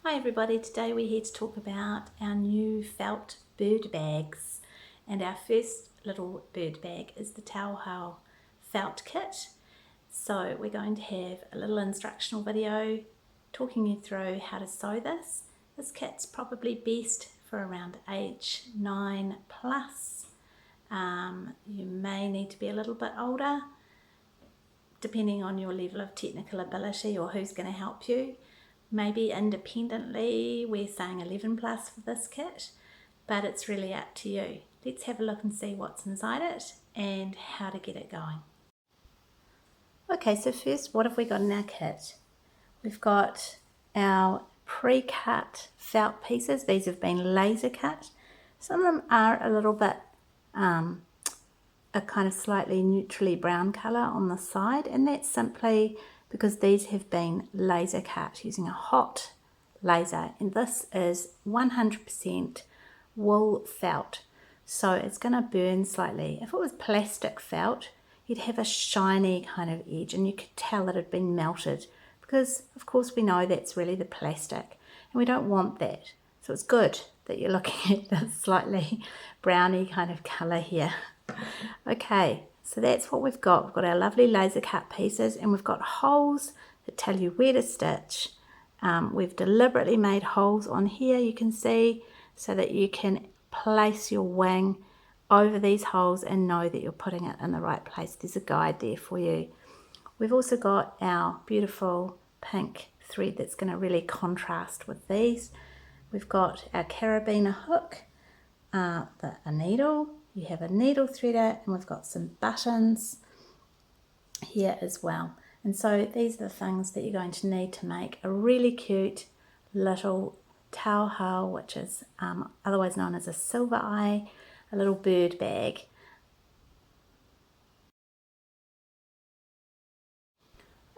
Hi everybody, today we're here to talk about our new felt bird bags, and our first little bird bag is the Tauhau felt kit. So we're going to have a little instructional video talking you through how to sew this. This kit's probably best for around age 9 plus. You may need to be a little bit older depending on your level of technical ability or who's going to help you. Maybe independently we're saying 11 plus for this kit, but it's really up to you. Let's have a look and see what's inside it and how to get it going. Okay, so first, what have we got in our kit? We've got our pre-cut felt pieces. These have been laser cut. Some of them are a little bit a kind of slightly neutrally brown colour on the side, and that's simply because these have been laser cut using a hot laser, and this is 100% wool felt, so it's going to burn slightly. If it was plastic felt, you'd have a shiny kind of edge and you could tell it had been melted, because of course we know that's really the plastic and we don't want that. So it's good that you're looking at this slightly browny kind of colour here. Okay, so that's what we've got. We've got our lovely laser cut pieces, and we've got holes that tell you where to stitch. We've deliberately made holes on here, you can see, so that you can place your wing over these holes and know that you're putting it in the right place. There's a guide there for you. We've also got our beautiful pink thread that's going to really contrast with these. We've got our carabiner hook, a needle. You have a needle threader, and we've got some buttons here as well. And so these are the things that you're going to need to make a really cute little tauhau, which is otherwise known as a silver eye, a little bird bag.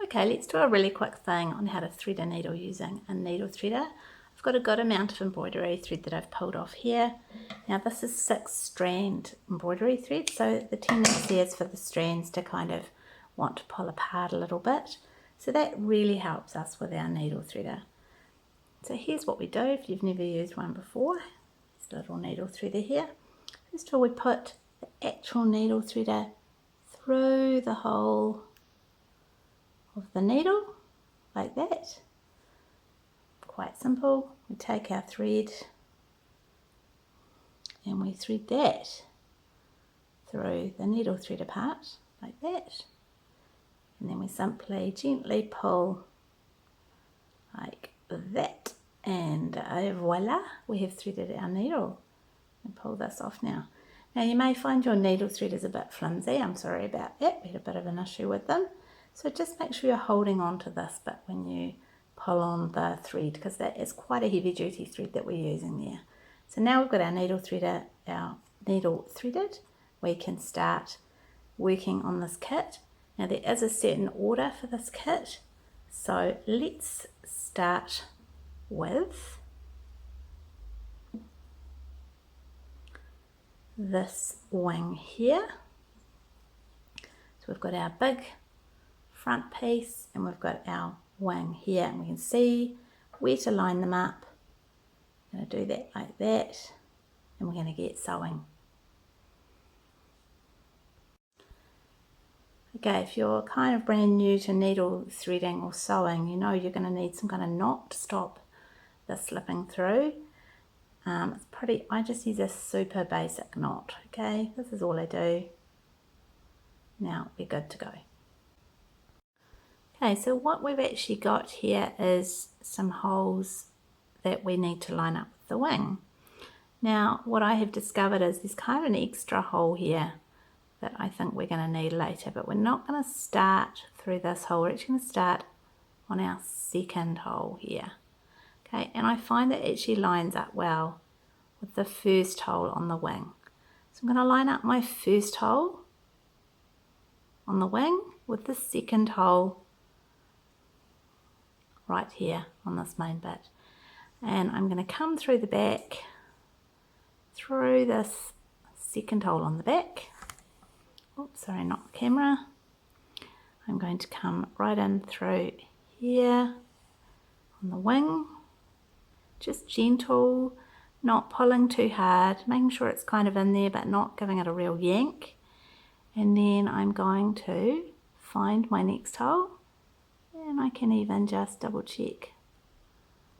Okay, let's do a really quick thing on how to thread a needle using a needle threader. I've got a good amount of embroidery thread that I've pulled off here. Now this is 6-strand embroidery thread, so the tendency is for the strands to kind of want to pull apart a little bit. So that really helps us with our needle threader. So here's what we do if you've never used one before. This little needle threader here. First of all, we put the actual needle threader through the hole of the needle like that. Quite simple. We take our thread and we thread that through the needle threader part like that, and then we simply gently pull like that, and voila, we have threaded our needle. And pull this off now. Now you may find your needle thread is a bit flimsy. I'm sorry about that. We had a bit of an issue with them, so just make sure you're holding on to this bit when you pull on the thread, because that is quite a heavy duty thread that we're using there. So now we've got our needle threader, our needle threaded, we can start working on this kit. Now there is a certain order for this kit, so let's start with this wing here. So we've got our big front piece and we've got our wing here, and we can see where to line them up. I'm going to do that like that, and we're going to get sewing. Okay, if you're kind of brand new to needle threading or sewing, you know you're going to need some kind of knot to stop this slipping through. It's pretty, I just use a super basic knot. Okay, this is all I do. Now we're good to go. Okay, so what we've actually got here is some holes that we need to line up with the wing. Now what I have discovered is there's kind of an extra hole here that I think we're going to need later, but we're not going to start through this hole. We're actually going to start on our second hole here. Okay, and I find that it actually lines up well with the first hole on the wing. So I'm going to line up my first hole on the wing with the second hole right here on this main bit, and I'm going to come through the back through this second hole on the back. Oops, sorry, not the camera. I'm going to come right in through here on the wing, just gentle, not pulling too hard, making sure it's kind of in there but not giving it a real yank. And then I'm going to find my next hole, and I can even just double check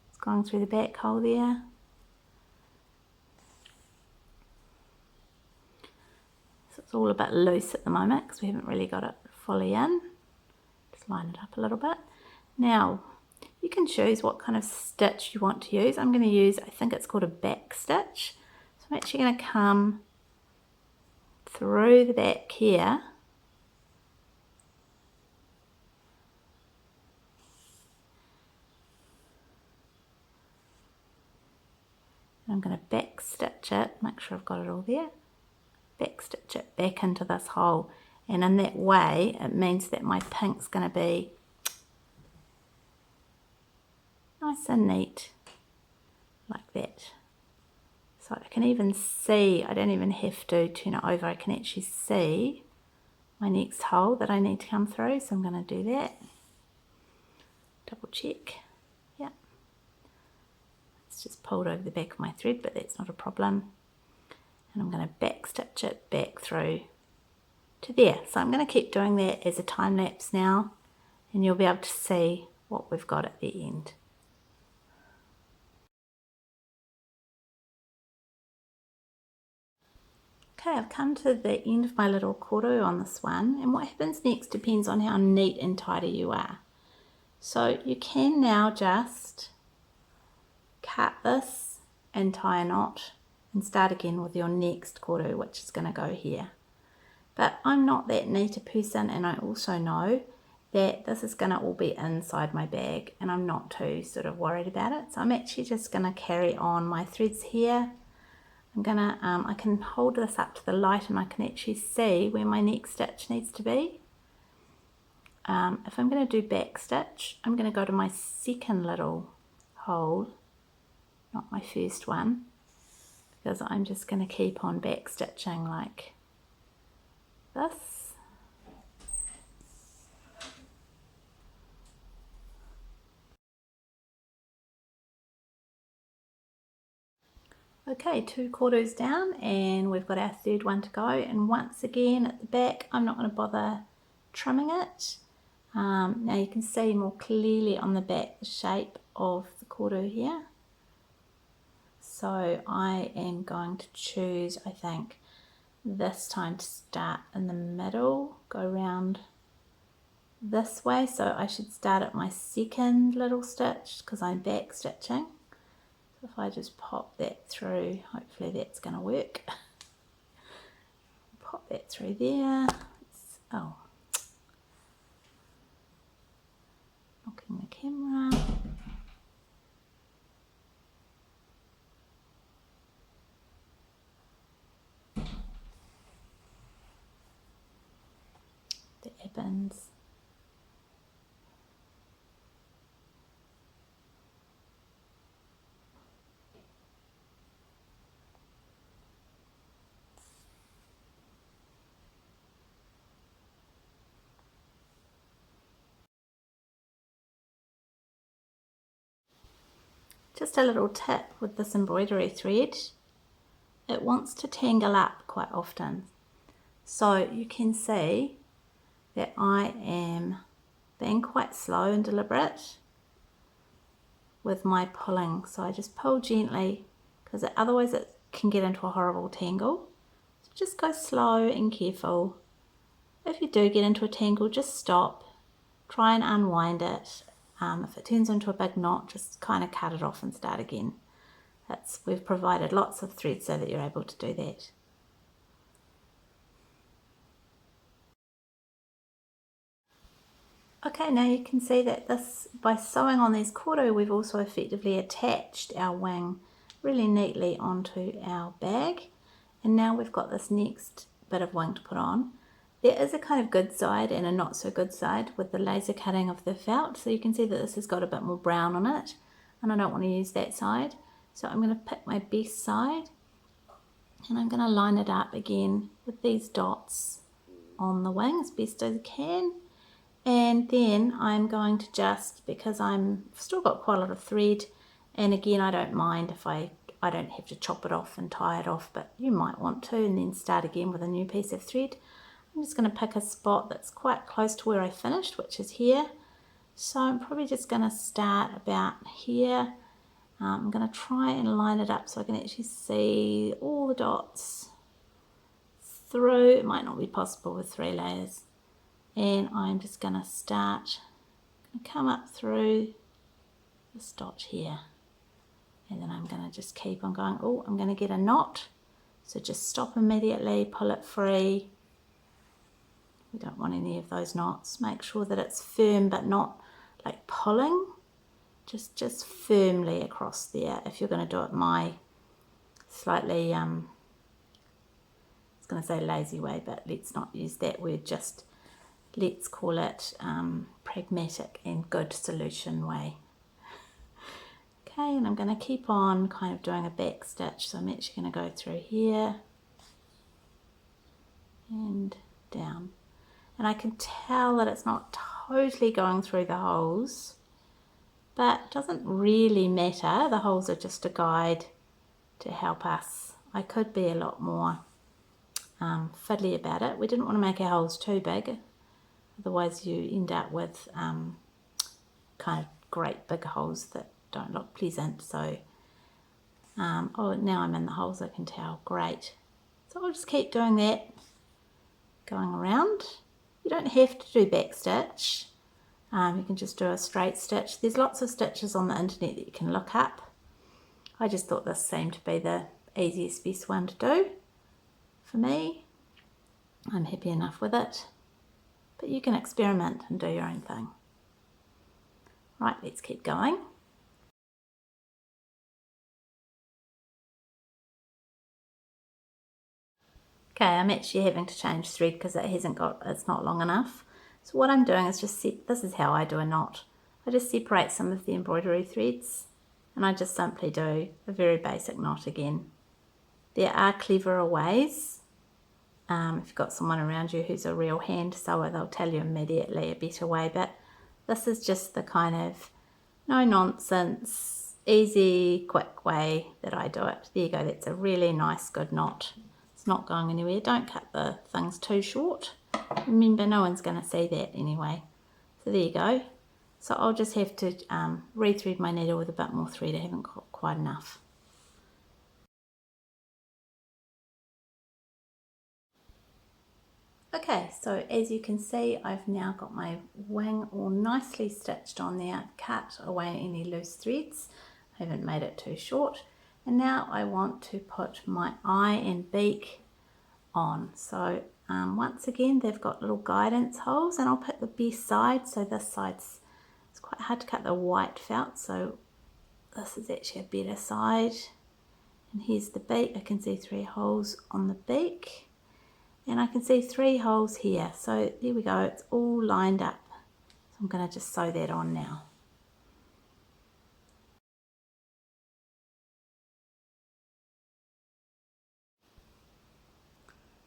it's going through the back hole there. So it's all a bit loose at the moment because we haven't really got it fully in. Just line it up a little bit. Now you can choose what kind of stitch you want to use. I'm going to use, I think it's called a back stitch. So I'm actually going to come through the back here. And I'm going to back stitch it, make sure I've got it all there. Back stitch it back into this hole. And in that way, it means that my pink's going to be nice and neat, like that. So I can even see, I don't even have to turn it over, I can actually see my next hole that I need to come through. So I'm going to do that. Double check. Yeah. It's just pulled over the back of my thread, but that's not a problem. And I'm going to back stitch it back through to there. So I'm going to keep doing that as a time lapse now, and you'll be able to see what we've got at the end. Okay, I've come to the end of my little koro on this one, and what happens next depends on how neat and tidy you are. So you can now just cut this and tie a knot and start again with your next koro, which is going to go here. But I'm not that neat a person, and I also know that this is going to all be inside my bag, and I'm not too sort of worried about it. So I'm actually just going to carry on my threads here. I'm going to, I can hold this up to the light and I can actually see where my next stitch needs to be. If I'm going to do back stitch, I'm going to go to my second little hole, not my first one, because I'm just going to keep on back stitching like this. Okay, 2 quarters down, and we've got our third one to go. And once again at the back, I'm not going to bother trimming it. Now you can see more clearly on the back the shape of the quarter here. So I am going to choose, I think, this time to start in the middle, go around this way. So I should start at my second little stitch because I'm back stitching. So if I just pop that through, hopefully that's going to work. Pop that through there. Oh, knocking the camera. The Evans. Just a little tip with this embroidery thread, it wants to tangle up quite often. So you can see that I am being quite slow and deliberate with my pulling. So I just pull gently because otherwise it can get into a horrible tangle. So just go slow and careful. If you do get into a tangle, just stop, try and unwind it. If it turns into a big knot, just kind of cut it off and start again. We've provided lots of thread so that you're able to do that. Okay, now you can see that by sewing on these koro, we've also effectively attached our wing really neatly onto our bag. And now we've got this next bit of wing to put on. There is a kind of good side and a not so good side with the laser cutting of the felt. So you can see that this has got a bit more brown on it, and I don't want to use that side. So I'm going to pick my best side, and I'm going to line it up again with these dots on the wing as best as I can. And then I'm going to just, because I've still got quite a lot of thread And again, I don't mind if I don't have to chop it off and tie it off, but you might want to, and then start again with a new piece of thread. I'm just going to pick a spot that's quite close to where I finished, which is here. So I'm probably just going to start about here. I'm going to try and line it up so I can actually see all the dots through. It might not be possible with 3 layers. And I'm just going to start, come up through this dot here. And then I'm going to just keep on going. Oh, I'm going to get a knot. So just stop immediately, pull it free. We don't want any of those knots. Make sure that it's firm but not like pulling. Just firmly across there. If you're going to do it my slightly, I was going to say lazy way, but let's not use that word. Just let's call it pragmatic and good solution way. Okay, and I'm going to keep on kind of doing a back stitch. So I'm actually going to go through here and down. And I can tell that it's not totally going through the holes, but it doesn't really matter. The holes are just a guide to help us. I could be a lot more fiddly about it. We didn't want to make our holes too big, otherwise you end up with kind of great big holes that don't look pleasant. So, oh, now I'm in the holes, I can tell. Great. So I'll just keep doing that, going around. You don't have to do back stitch. You can just do a straight stitch. There's lots of stitches on the internet that you can look up. I just thought this seemed to be the easiest, best one to do for me. I'm happy enough with it. But you can experiment and do your own thing. Right, let's keep going. Okay, I'm actually having to change thread because it's not long enough. So what I'm doing is this is how I do a knot. I just separate some of the embroidery threads and I just simply do a very basic knot again. There are cleverer ways. If you've got someone around you who's a real hand sewer, they'll tell you immediately a better way, but this is just the kind of no nonsense, easy, quick way that I do it. There you go, that's a really nice, good knot. It's not going anywhere. Don't cut the things too short. Remember, no one's going to see that anyway. So there you go. So I'll just have to rethread my needle with a bit more thread. I haven't got quite enough. Okay, so as you can see, I've now got my wing all nicely stitched on there. I've cut away any loose threads. I haven't made it too short. And now I want to put my eye and beak on. So once again, they've got little guidance holes, and I'll pick the best side. So this side's, it's quite hard to cut the white felt, so this is actually a better side. And here's the beak. I can see 3 holes on the beak. And I can see 3 holes here. So there we go, it's all lined up. So I'm going to just sew that on now.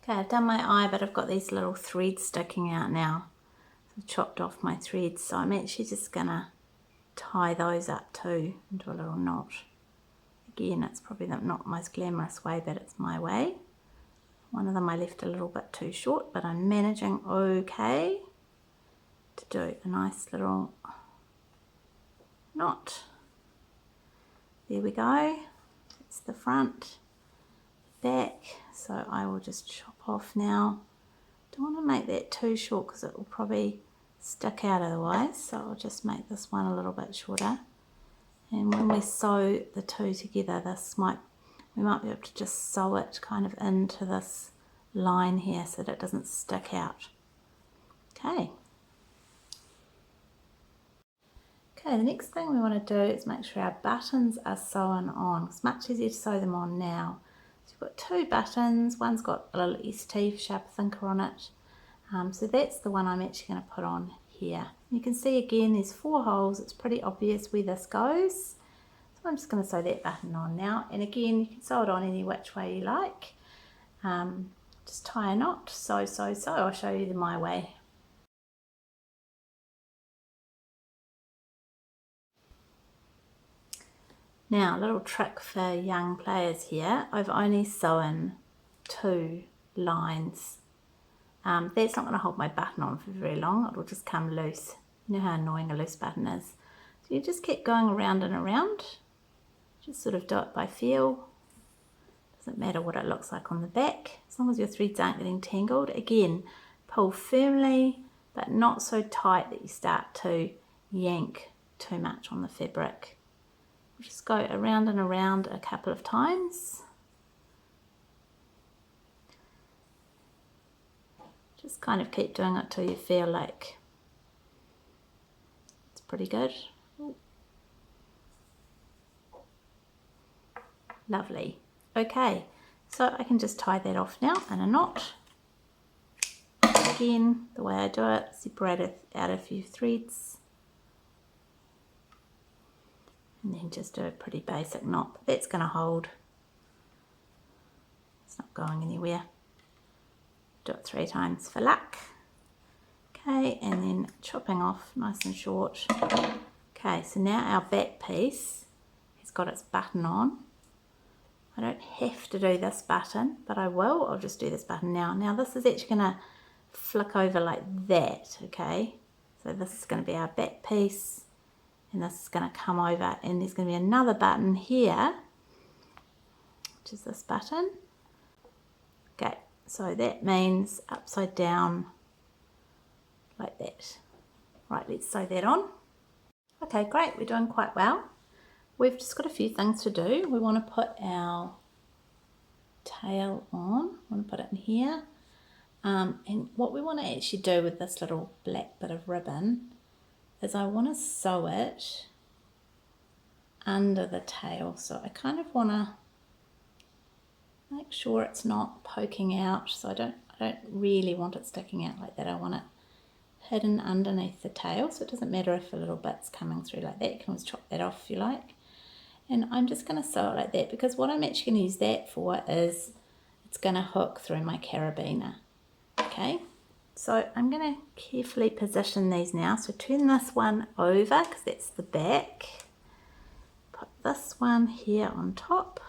Okay, I've done my eye, but I've got these little threads sticking out now. So I've chopped off my threads, so I'm actually just going to tie those up too into a little knot. Again, it's probably not the most glamorous way, but it's my way. One of them I left a little bit too short, but I'm managing okay to do a nice little knot. There we go. That's the front, back. So I will just chop off now. Don't want to make that too short because it will probably stick out otherwise. So I'll just make this one a little bit shorter. And when we sew the two together, we might be able to just sew it kind of into this line here so that it doesn't stick out. Okay. Okay, the next thing we want to do is make sure our buttons are sewn on. It's much easier to sew them on now. So you've got 2 buttons. One's got a little ST SharperThinker on it. So that's the one I'm actually going to put on here. You can see again there's 4 holes. It's pretty obvious where this goes. So I'm just going to sew that button on now. And again, you can sew it on any which way you like. Just tie a knot, sew, sew, sew. I'll show you my way. Now, a little trick for young players here. I've only sewn 2 lines. That's not going to hold my button on for very long. It'll just come loose. You know how annoying a loose button is. So you just keep going around and around. Just sort of do it by feel. Doesn't matter what it looks like on the back, as long as your threads aren't getting tangled. Again, pull firmly, but not so tight that you start to yank too much on the fabric. Just go around and around a couple of times. Just kind of keep doing it till you feel like it's pretty good. Ooh. Lovely. Okay, so I can just tie that off now in a knot. Again, the way I do it, separate out a few threads. And then just do a pretty basic knot. But that's going to hold. It's not going anywhere. Do it 3 times for luck. Okay, and then chopping off nice and short. Okay, so now our back piece has got its button on. I don't have to do this button, but I will. I'll just do this button now. Now this is actually going to flick over like that, okay? So this is going to be our back piece, and this is going to come over, and there's going to be another button here, which is this button. Okay, so that means upside down like that. Right, let's sew that on. Okay, great, we're doing quite well. We've just got a few things to do. We want to put our tail on. I want to put it in here. And what we want to actually do with this little black bit of ribbon is I want to sew it under the tail. So I kind of want to make sure it's not poking out. So I don't really want it sticking out like that. I want it hidden underneath the tail. So it doesn't matter if a little bit's coming through like that. You can always chop that off if you like. And I'm just going to sew it like that, because what I'm actually going to use that for is it's going to hook through my carabiner. Okay, so I'm going to carefully position these now. So turn this one over, because that's the back. Put this one here on top.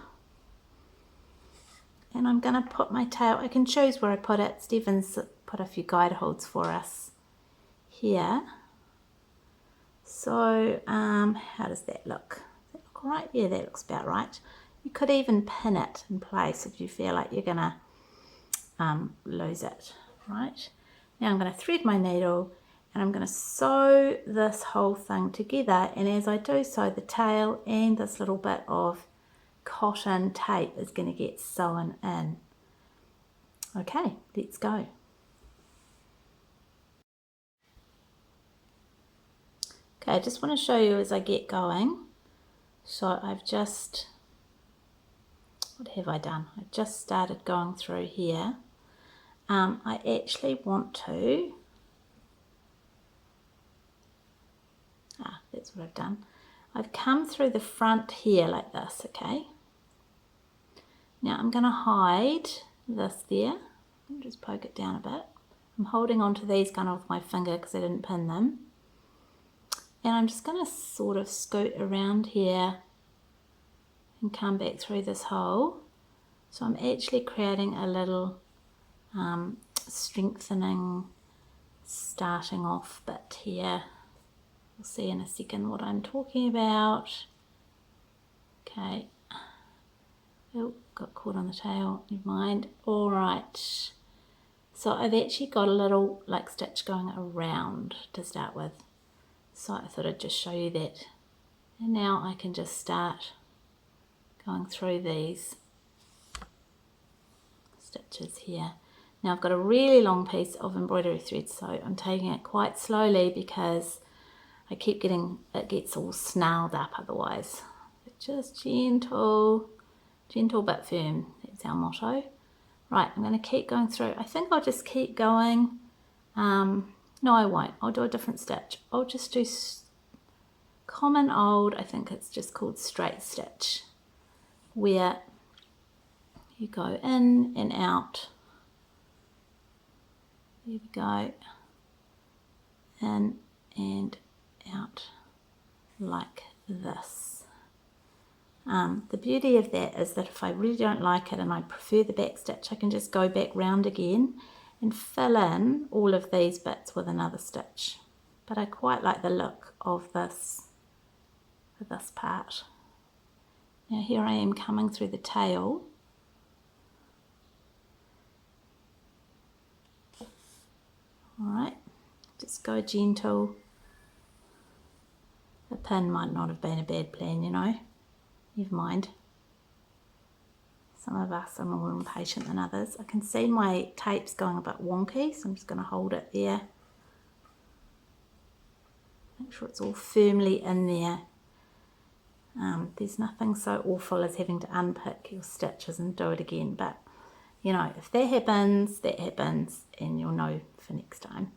And I'm going to put my tail, I can choose where I put it. Stephen's put a few guide holds for us here. So how does that look? Right, yeah, that looks about right. You could even pin it in place if you feel like you're gonna lose it. Right, now I'm going to thread my needle and I'm going to sew this whole thing together, and as I do so, the tail and this little bit of cotton tape is going to get sewn in. Okay, let's go. Okay, I just want to show you as I get going. So I've just, what have I done? I've just started going through here. I actually want to, that's what I've done. I've come through the front here like this, okay? Now I'm going to hide this there. I'll just poke it down a bit. I'm holding onto these kind of with my finger because I didn't pin them. And I'm just going to sort of scoot around here and come back through this hole. So I'm actually creating a little strengthening starting off bit here. We'll see in a second what I'm talking about. Okay. Oh, got caught on the tail, never mind. Alright. So I've actually got a little like stitch going around to start with. So I thought I'd just show you that. And now I can just start going through these stitches here. Now I've got a really long piece of embroidery thread, so I'm taking it quite slowly because I keep getting, it gets all snarled up otherwise. Just gentle, gentle but firm, that's our motto. Right, I'm going to keep going through. I think I'll just keep going. No, I won't. I'll do a different stitch. I'll just do common old, I think it's just called straight stitch, where you go in and out. There we go. In and out like this. The beauty of that is that if I really don't like it and I prefer the back stitch, I can just go back round again and fill in all of these bits with another stitch. But I quite like the look of this for this part. Now here I am coming through the tail. Alright, just go gentle. The pin might not have been a bad plan, you know. Never mind. Some of us are more impatient than others. I can see my tape's going a bit wonky, so I'm just going to hold it there. Make sure it's all firmly in there. There's nothing so awful as having to unpick your stitches and do it again, but you know, if that happens, and you'll know for next time.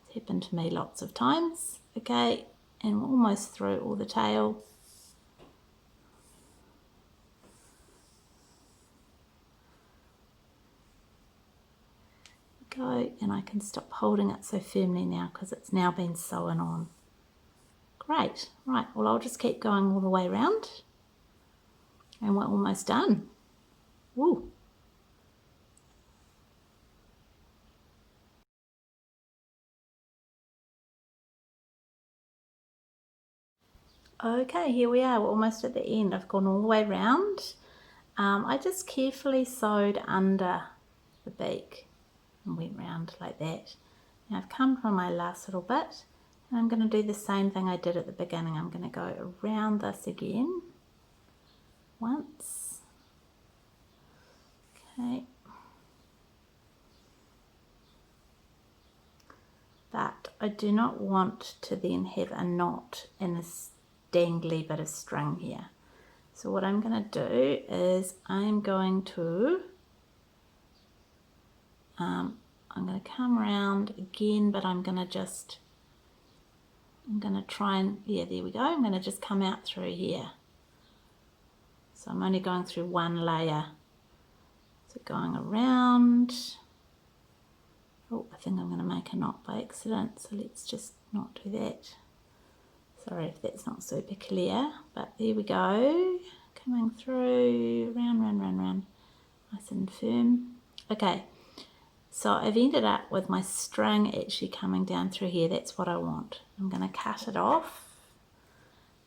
It's happened to me lots of times. Okay, and we're almost through all the tail. Go, and I can stop holding it so firmly now because it's now been sewn on. Great, right, well I'll just keep going all the way around and we're almost done. Woo! Okay, here we are, we're almost at the end. I've gone all the way around. I just carefully sewed under the beak and went round like that. Now I've come from my last little bit and I'm going to do the same thing I did at the beginning. I'm going to go around this again once. Okay. But I do not want to then have a knot and a dangly bit of string here. So what I'm going to do is I'm going to come around again, but I'm going to try and, yeah, there we go. I'm going to just come out through here. So I'm only going through one layer. So going around. Oh, I think I'm going to make a knot by accident, so let's just not do that. Sorry if that's not super clear, but there we go. Coming through, round, nice and firm. Okay, so I've ended up with my string actually coming down through here. That's what I want. I'm going to cut it off.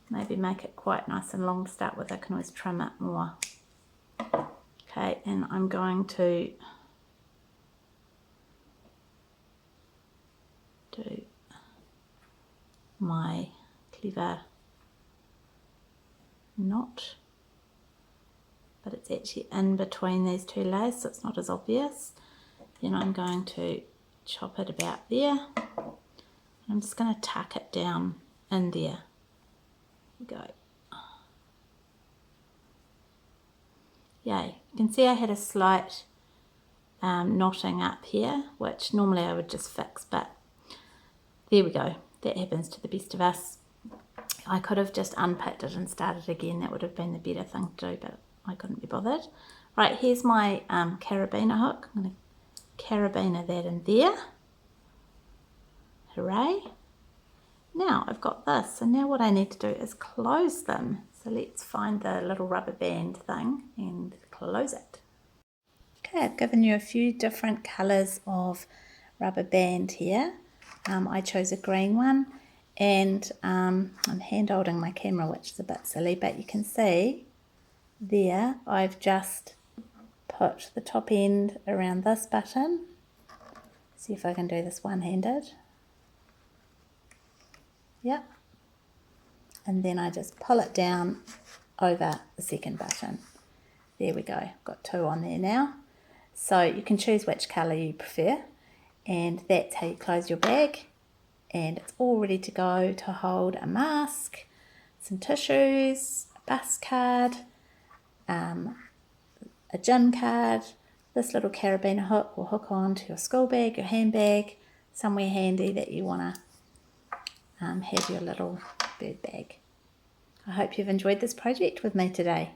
Maybe make it quite nice and long to start with. I can always trim it more. Okay, and I'm going to do my clever knot, but it's actually in between these two layers, so it's not as obvious. Then I'm going to chop it about there. I'm just going to tuck it down in there. There we go. Yay. You can see I had a slight knotting up here, which normally I would just fix, but there we go. That happens to the best of us. I could have just unpicked it and started again. That would have been the better thing to do, but I couldn't be bothered. Right, here's my carabiner hook. I'm going to carabiner that in there. Hooray. Now I've got this, so now what I need to do is close them. So let's find the little rubber band thing and close it. Okay, I've given you a few different colours of rubber band here. I chose a green one, and I'm hand holding my camera, which is a bit silly, but you can see there I've just put the top end around this button. See if I can do this one-handed. Yep. And then I just pull it down over the second button. There we go, got two on there now. So you can choose which colour you prefer, and that's how you close your bag. And it's all ready to go to hold a mask, some tissues, a bus card, a gym card. This little carabiner hook will hook on to your school bag, your handbag, somewhere handy that you want to have your little bird bag. I hope you've enjoyed this project with me today.